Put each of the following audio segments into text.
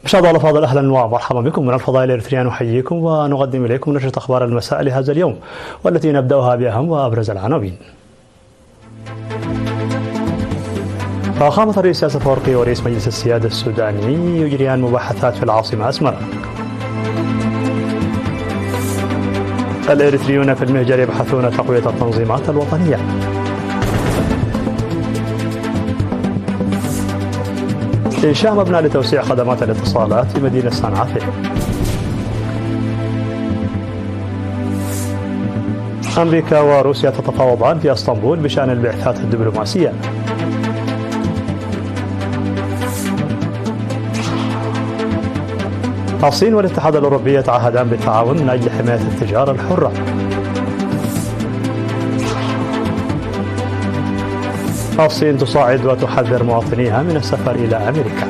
مشاهدينا الأفاضل، أهلا ومرحبا بكم من الفضاء الإريترية. نحييكم ونقدم إليكم نشرة أخبار المساء لهذا اليوم، والتي نبدأها بأهم وأبرز العناوين. فخامة الرئيس إسياس أفورقي ورئيس مجلس السيادة السوداني يجريان مباحثات في العاصمة أسمرة. الإريتريون في المهجر يبحثون تقوية التنظيمات الوطنية. إنشاء مبنى لتوسيع خدمات الاتصالات في مدينة صنعاء. أمريكا وروسيا تتفاوضان في اسطنبول بشأن البعثات الدبلوماسية. الصين والاتحاد الأوروبي يتعهدان بالتعاون من أجل حماية التجارة الحرة. الصين تصاعد وتحذر مواطنيها من السفر إلى أمريكا.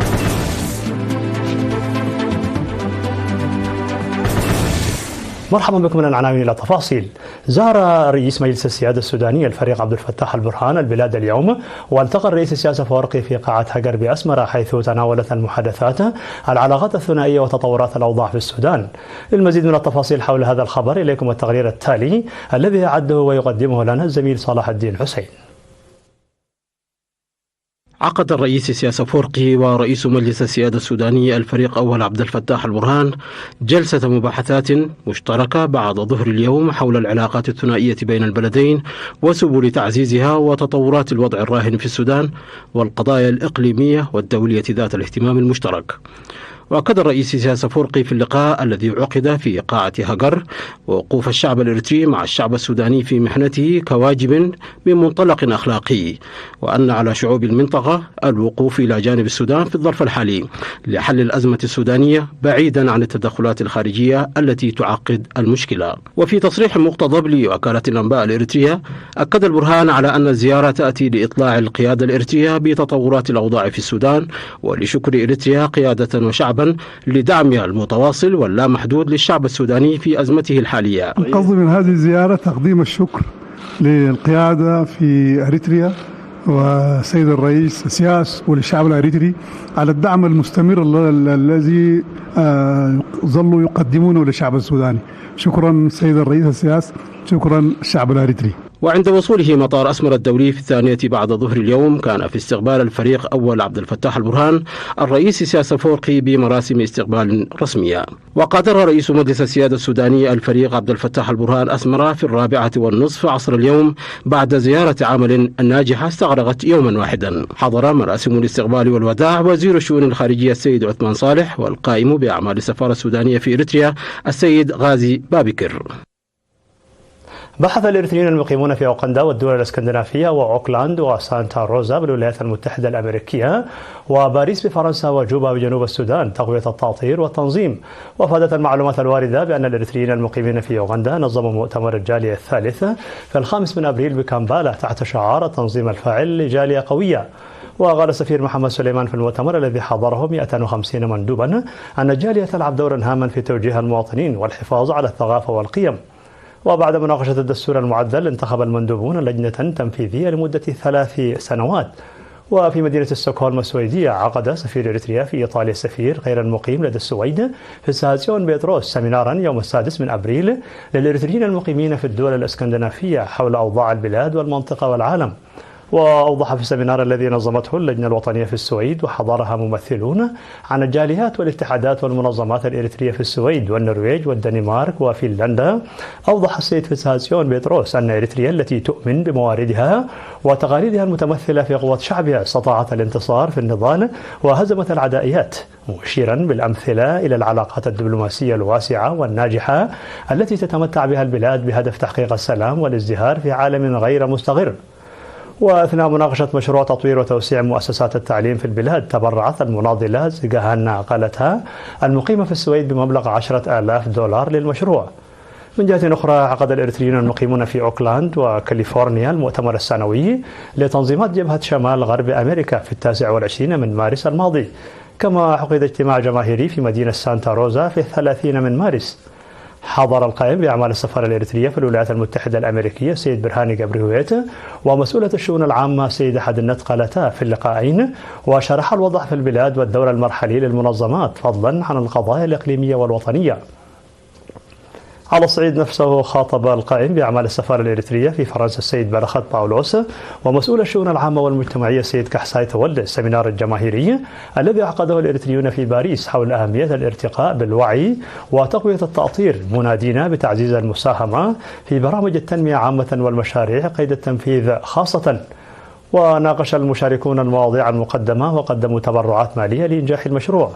مرحبا بكم من العناوين إلى التفاصيل. زار رئيس مجلس السيادة السوداني الفريق عبد الفتاح البرهان البلاد اليوم، والتقى الرئيس إسياس أفورقي في قاعة هجر بأسمرة، حيث تناولت المحادثات العلاقات الثنائية وتطورات الأوضاع في السودان. للمزيد من التفاصيل حول هذا الخبر إليكم التقرير التالي الذي أعده ويقدمه لنا الزميل صلاح الدين حسين. عقد الرئيس إسياس أفورقي ورئيس مجلس السيادة السوداني الفريق أول عبد الفتاح البرهان جلسة مباحثات مشتركة بعد ظهر اليوم حول العلاقات الثنائية بين البلدين وسبل تعزيزها وتطورات الوضع الراهن في السودان والقضايا الإقليمية والدولية ذات الاهتمام المشترك. وأكد الرئيس إسياس أفورقي في اللقاء الذي عقد في قاعة هجر وقوف الشعب الإريتري مع الشعب السوداني في محنته كواجب من منطلق أخلاقي، وأن على شعوب المنطقة الوقوف إلى جانب السودان في الظرف الحالي لحل الأزمة السودانية بعيدا عن التدخلات الخارجية التي تعقد المشكلة. وفي تصريح مقتضب لوكالة الأنباء الإريترية، أكد البرهان على أن الزيارة تأتي لإطلاع القيادة الإريترية بتطورات الأوضاع في السودان، ولشكر إريتريا قيادة وشعبا لدعمها المتواصل واللامحدود للشعب السوداني في أزمته الحالية. قصدي من هذه الزيارة تقديم الشكر للقيادة في أريتريا والسيد الرئيس إسياس وللشعب الأريتري على الدعم المستمر الذي ظلوا يقدمونه للشعب السوداني. شكرا سيد الرئيس إسياس، شكرا الشعب الأريتري. وعند وصوله مطار أسمرة الدولي في الثانية بعد ظهر اليوم، كان في استقبال الفريق أول عبد الفتاح البرهان الرئيس إسياس أفورقي بمراسم استقبال رسمية. وقدر رئيس مجلس السيادة السوداني الفريق عبد الفتاح البرهان أسمرة في 4:30 عصر اليوم بعد زيارة عمل ناجحة استغرقت يوما واحدا. حضر مراسم الاستقبال والوداع وزير الشؤون الخارجية السيد عثمان صالح، والقائم بأعمال السفارة السودانية في إريتريا السيد غازي بابكر. بحث الإريتريون المقيمون في أوغندا والدول الإسكندنافية وأوكلاند وسانتا روزا بالولايات المتحدة الأمريكية وباريس بفرنسا وجوبا بجنوب السودان تقوية التأطير والتنظيم. وافادت المعلومات الواردة بأن الإريتريين المقيمين في أوغندا نظموا مؤتمر الجالية الثالث في 5 أبريل بكامبالا تحت شعار التنظيم الفاعل لجالية قوية. وقال السفير محمد سليمان في المؤتمر الذي حضره 250 مندوبا أن الجالية تلعب دورا هاما في توجيه المواطنين والحفاظ على الثقافة والقيم. وبعد مناقشة الدستور المعدل، انتخب المندوبون لجنة تنفيذية لمدة 3 سنوات. وفي مدينة ستوكهولم السويدية، عقد سفير إريتريا في إيطاليا السفير غير المقيم لدى السويد في سان بيتروس سمينارا يوم 6 أبريل للإريتريين المقيمين في الدول الإسكندنافية حول أوضاع البلاد والمنطقة والعالم. وأوضح في السمينار الذي نظمته اللجنة الوطنية في السويد وحضرها ممثلون عن الجاليات والاتحادات والمنظمات الإريترية في السويد والنرويج والدنمارك وفنلندا، أوضح السيد فيتساسيون بيتروس أن إريتريا التي تؤمن بمواردها وتقاليدها المتمثلة في قوة شعبها استطاعت الانتصار في النضال وهزمت العدائيات، مشيرا بالأمثلة إلى العلاقات الدبلوماسية الواسعة والناجحة التي تتمتع بها البلاد بهدف تحقيق السلام والازدهار في عالم غير مستقر. وأثناء مناقشة مشروع تطوير وتوسيع مؤسسات التعليم في البلاد، تبرعت المناضلة زيغاهانا قالتها المقيمة في السويد بمبلغ 10,000 دولار للمشروع. من جهة أخرى، عقد الإريتريون المقيمون في أوكلاند وكاليفورنيا المؤتمر السنوي لتنظيمات جبهة شمال غرب أمريكا في 29 من مارس الماضي. كما عقد اجتماع جماهيري في مدينة سانتا روزا في 30 من مارس. حضر القائم بأعمال السفارة الإريترية في الولايات المتحدة الأمريكية سيد برهاني جابريهويت ومسؤولة الشؤون العامة سيد حد النتقلتا في اللقاءين، وشرح الوضع في البلاد والدور المرحلي للمنظمات فضلا عن القضايا الإقليمية والوطنية. على الصعيد نفسه خاطب القائم بأعمال السفارة الإريترية في فرنسا السيد بارخات باولوس ومسؤول الشؤون العامة والمجتمعية السيد كحساي تولي السمينار الجماهيري الذي عقده الإريتريون في باريس حول أهمية الارتقاء بالوعي وتقوية التأطير، منادين بتعزيز المساهمة في برامج التنمية عامة والمشاريع قيد التنفيذ خاصة. وناقش المشاركون المواضيع المقدمة وقدموا تبرعات مالية لإنجاح المشروع.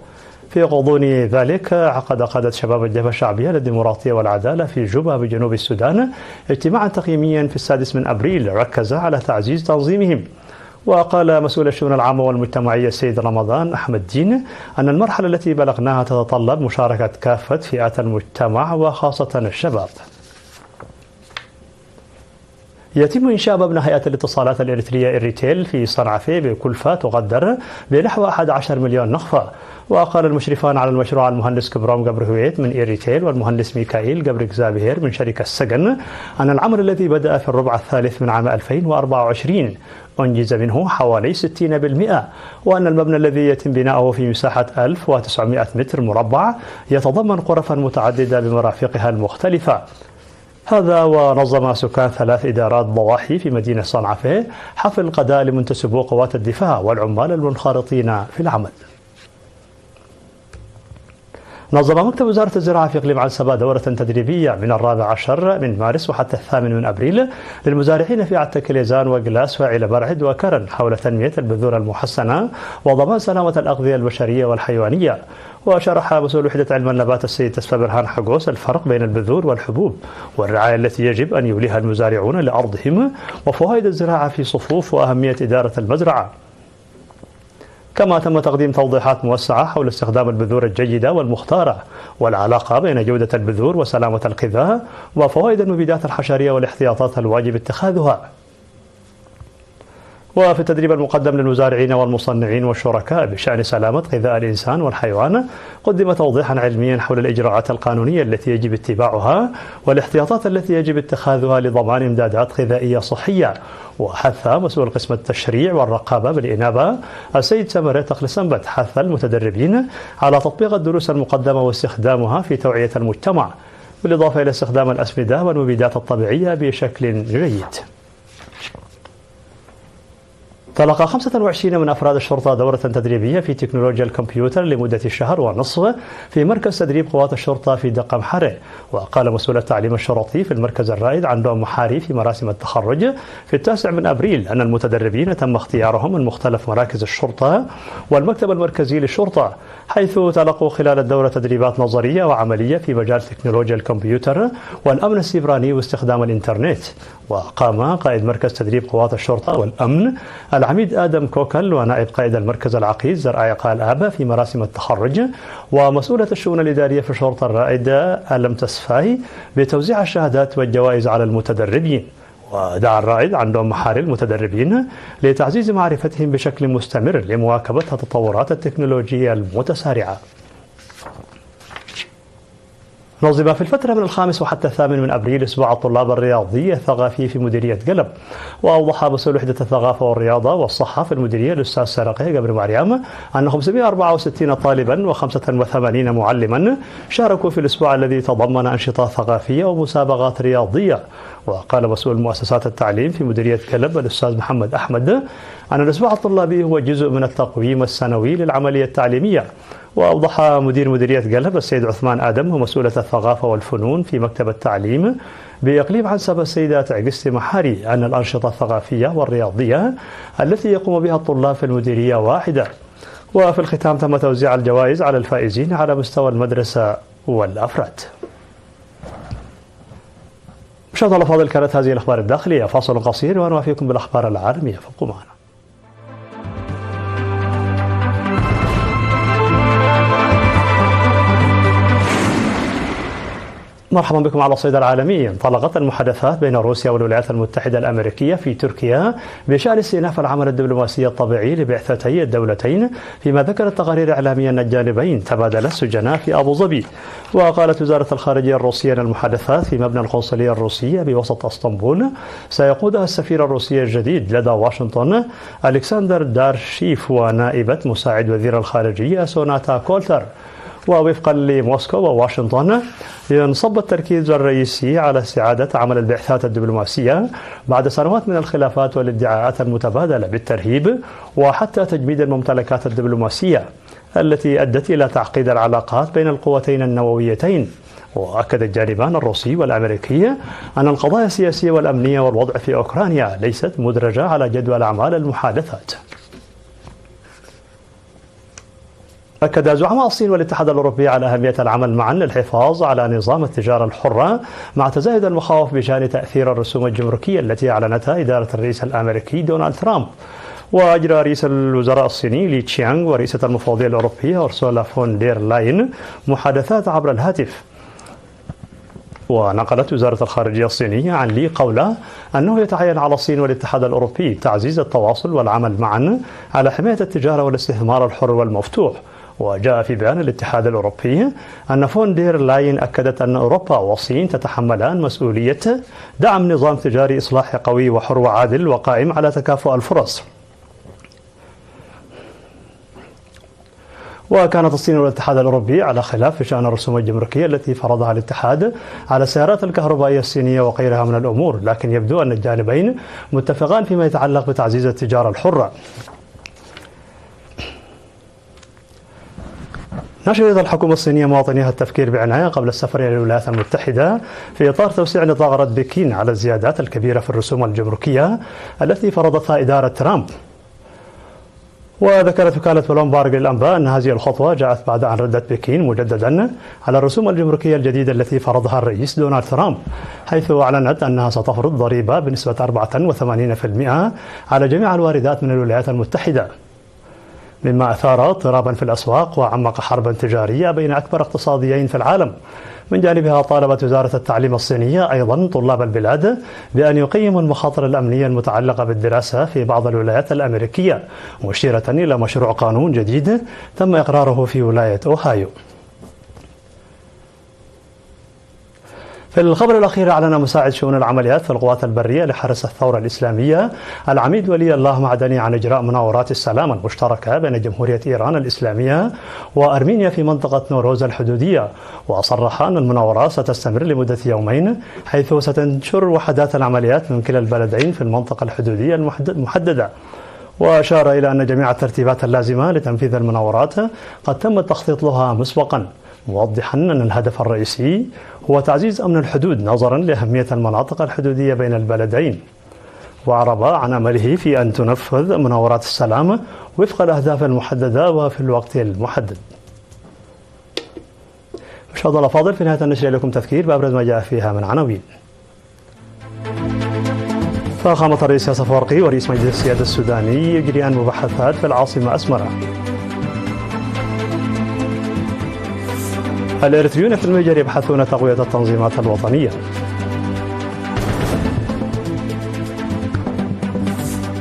في غضون ذلك عقد قادة شباب الجبهة الشعبية للديمقراطية والعدالة في جوبا بجنوب السودان اجتماعا تقييميا في 6 أبريل ركز على تعزيز تنظيمهم. وقال مسؤول الشؤون العامة والمجتمعية السيد رمضان أحمد دين أن المرحلة التي بلغناها تتطلب مشاركة كافة فئات المجتمع وخاصة الشباب. يتم إنشاء مبنى هيئة الاتصالات الإريترية إريتيل في صنعفة بكلفة تقدر بنحو 11 مليون نخفة. وقال المشرفان على المشروع المهندس كبروم جابريهويت من إريتيل والمهندس ميكائيل جابريكزابير من شركة سجن أن العمل الذي بدأ في الربع الثالث من عام 2024 أنجز منه حوالي 60%، وأن المبنى الذي يتم بناؤه في مساحة 1900 متر مربع يتضمن غرفا متعددة بمرافقها المختلفة. هذا ونظم سكان 3 إدارات ضواحي في مدينة صنعفة حفل قضاء لمنتسبو قوات الدفاع والعمال المنخرطين في العمل. نظم مكتب وزارة الزراعة في إقليم عنسبة دورة تدريبية من 14 من مارس وحتى 8 من أبريل للمزارعين في عتكليزان وقلاس وعيلة برعد وكرن حول تنمية البذور المحسنة وضمان سلامة الأغذية البشرية والحيوانية. وشرح مسؤول وحدة علم النبات السيد تسفى برهان حقوس الفرق بين البذور والحبوب والرعاية التي يجب أن يوليها المزارعون لأرضهم وفوائد الزراعة في صفوف وأهمية إدارة المزرعة. كما تم تقديم توضيحات موسعة حول استخدام البذور الجيدة والمختارة والعلاقة بين جودة البذور وسلامة الغذاء وفوائد المبيدات الحشرية والاحتياطات الواجب اتخاذها. وفي التدريب المقدم للمزارعين والمصنعين والشركاء بشأن سلامة غذاء الإنسان والحيوان قدم توضيحا علميا حول الإجراءات القانونية التي يجب اتباعها والاحتياطات التي يجب اتخاذها لضمان إمدادات غذائية صحية. وحث مسؤول قسم التشريع والرقابة بالإنابة السيد سمرة تخلصنبت حث المتدربين على تطبيق الدروس المقدمة واستخدامها في توعية المجتمع بالإضافة إلى استخدام الأسمدة والمبيدات الطبيعية بشكل جيد. تلقى 25 من أفراد الشرطة دورة تدريبية في تكنولوجيا الكمبيوتر لمدة شهر ونصف في مركز تدريب قوات الشرطة في دقم حرة. وقال مسؤول التعليم الشرطي في المركز الرائد عن دوم محاري في مراسم التخرج في 9 من أبريل أن المتدربين تم اختيارهم من مختلف مراكز الشرطة والمكتب المركزي للشرطة، حيث تلقوا خلال الدورة تدريبات نظرية وعملية في مجال تكنولوجيا الكمبيوتر والأمن السيبراني واستخدام الإنترنت. وقام قائد مركز تدريب قوات الشرطة والأمن العميد آدم كوكل ونائب قائد المركز العقيد زرعي قال آبا في مراسم التخرج ومسؤولة الشؤون الإدارية في الشرطة الرائدة ألم تسفاي بتوزيع الشهادات والجوائز على المتدربين. ودعا الرائد عن دوم محاري المتدربين لتعزيز معرفتهم بشكل مستمر لمواكبة التطورات التكنولوجية المتسارعة. نظم في الفترة من 5 وحتى 8 من أبريل أسبوع الطلاب الرياضي الثقافي في مديرية قلب. وأوضح مسؤول وحدة الثقافة والرياضة والصحة في المديرية الأستاذ سرقي قبر مريم أن 564 طالبا و85 معلما شاركوا في الأسبوع الذي تضمن أنشطة ثقافية ومسابقات رياضية. وقال مسؤول مؤسسات التعليم في مديرية قلب الأستاذ محمد أحمد أن الأسبوع الطلابي هو جزء من التقويم السنوي للعملية التعليمية. وأوضح مدير مديرية قلب السيد عثمان آدم ومسؤولة الثقافة والفنون في مكتب التعليم بإقليم عنسبة السيدة عقست محاري أن الأنشطة الثقافية والرياضية التي يقوم بها الطلاب في المديرية واحدة. وفي الختام تم توزيع الجوائز على الفائزين على مستوى المدرسة والأفراد. مشاهدينا الأفاضل، كانت هذه الأخبار الداخلية. فاصل قصير ونوافيكم بالأخبار العالمية، فابقوا معنا. مرحبا بكم على الصيد العالمي. انطلقت المحادثات بين روسيا والولايات المتحدة الأمريكية في تركيا بشأن استئناف العمل الدبلوماسي الطبيعي لبعثتي الدولتين، فيما ذكرت تقارير إعلامية أن الجانبين تبادلا السجناء في أبو ظبي. وقالت وزارة الخارجية الروسية أن المحادثات في مبنى القنصلية الروسية بوسط اسطنبول سيقودها السفير الروسي الجديد لدى واشنطن ألكسندر دارشيف ونائبة مساعد وزير الخارجية سوناتا كولتر. ووفقا لموسكو وواشنطن ينصب التركيز الرئيسي على استعادة عمل البعثات الدبلوماسية بعد سنوات من الخلافات والادعاءات المتبادلة بالترهيب وحتى تجميد الممتلكات الدبلوماسية التي أدت إلى تعقيد العلاقات بين القوتين النوويتين. وأكد الجانبان الروسي والأمريكي أن القضايا السياسية والأمنية والوضع في أوكرانيا ليست مدرجة على جدول أعمال المحادثات. أكد زعماء الصين والاتحاد الأوروبي على أهمية العمل معا للحفاظ على نظام التجارة الحرة مع تزايد المخاوف بشأن تأثير الرسوم الجمركية التي أعلنتها إدارة الرئيس الأمريكي دونالد ترامب. وأجرى رئيس الوزراء الصيني لي تشيانغ ورئيسة المفوضية الأوروبية أورسولا فون دير لاين محادثات عبر الهاتف. ونقلت وزارة الخارجية الصينية عن لي قوله أنه يتعين على الصين والاتحاد الأوروبي تعزيز التواصل والعمل معا على حماية التجارة والاستثمار الحر والمفتوح. وجاء في بيان الاتحاد الأوروبي أن فون دير لاين أكدت أن أوروبا والصين تتحملان مسؤولية دعم نظام تجاري إصلاحي قوي وحر وعادل وقائم على تكافؤ الفرص. وكانت الصين والاتحاد الأوروبي على خلاف في شأن الرسوم الجمركية التي فرضها الاتحاد على السيارات الكهربائية الصينية وغيرها من الأمور، لكن يبدو أن الجانبين متفقان فيما يتعلق بتعزيز التجارة الحرة. نشرت الحكومة الصينية مواطنيها التفكير بعناية قبل السفر إلى الولايات المتحدة في إطار توسيع نطاق رد بكين على الزيادات الكبيرة في الرسوم الجمركية التي فرضتها إدارة ترامب. وذكرت وكالة بلومبارغ للأنباء أن هذه الخطوة جاءت بعد أن ردت بكين مجددا على الرسوم الجمركية الجديدة التي فرضها الرئيس دونالد ترامب، حيث أعلنت أنها ستفرض ضريبة بنسبة 84% على جميع الواردات من الولايات المتحدة، مما أثار اضطرابا في الأسواق وعمق حربا تجارية بين أكبر اقتصاديين في العالم. من جانبها طالبت وزارة التعليم الصينية أيضا طلاب البلاد بأن يقيموا المخاطر الأمنية المتعلقة بالدراسة في بعض الولايات الأمريكية، مشيرة إلى مشروع قانون جديد تم إقراره في ولاية أوهايو. في الخبر الأخير أعلن مساعد شؤون العمليات في القوات البرية لحرس الثورة الإسلامية العميد ولي الله معدني عن إجراء مناورات السلام المشتركة بين جمهورية إيران الإسلامية وأرمينيا في منطقة نوروز الحدودية. وصرح أن المناورات ستستمر لمدة يومين، حيث ستنشر وحدات العمليات من كلا البلدين في المنطقة الحدودية المحددة. وأشار إلى أن جميع الترتيبات اللازمة لتنفيذ المناورات قد تم التخطيط لها مسبقا، موضحا أن الهدف الرئيسي هو تعزيز أمن الحدود نظرا لأهمية المناطق الحدودية بين البلدين. وأعرب عن أمله في أن تنفذ مناورات السلام وفق الأهداف المحددة وفي الوقت المحدد. مشاهدينا الأفاضل، في نهاية النشر لكم تذكير بأبرز ما جاء فيها من عناوين. فخامة الرئيس إسياس أفورقي ورئيس مجلس السيادة السوداني يجريان مباحثات في العاصمة أسمرة. الإريتريون في المجر يبحثون تقوية التنظيمات الوطنية.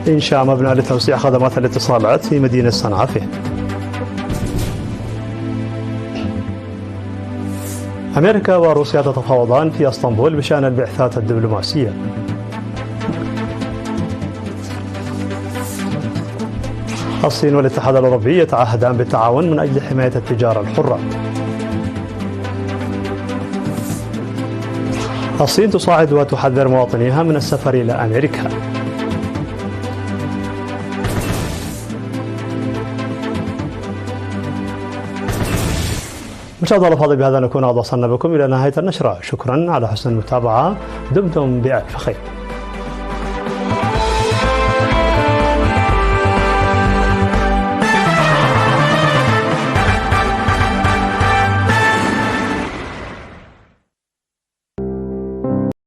إنشاء مبنى لتوسيع خدمات الاتصالات في مدينة صنعاء. أمريكا وروسيا تتفاوضان في اسطنبول بشأن البعثات الدبلوماسية. الصين والاتحاد الأوروبي يتعهدان بالتعاون من أجل حماية التجارة الحرة. الصين تصاعد وتحذر مواطنيها من السفر إلى أمريكا. مشاهدينا الأفاضل، بهذا نكون قد وصلنا بكم إلى نهاية النشرة. شكرا على حسن المتابعة، دمتم بألف خير.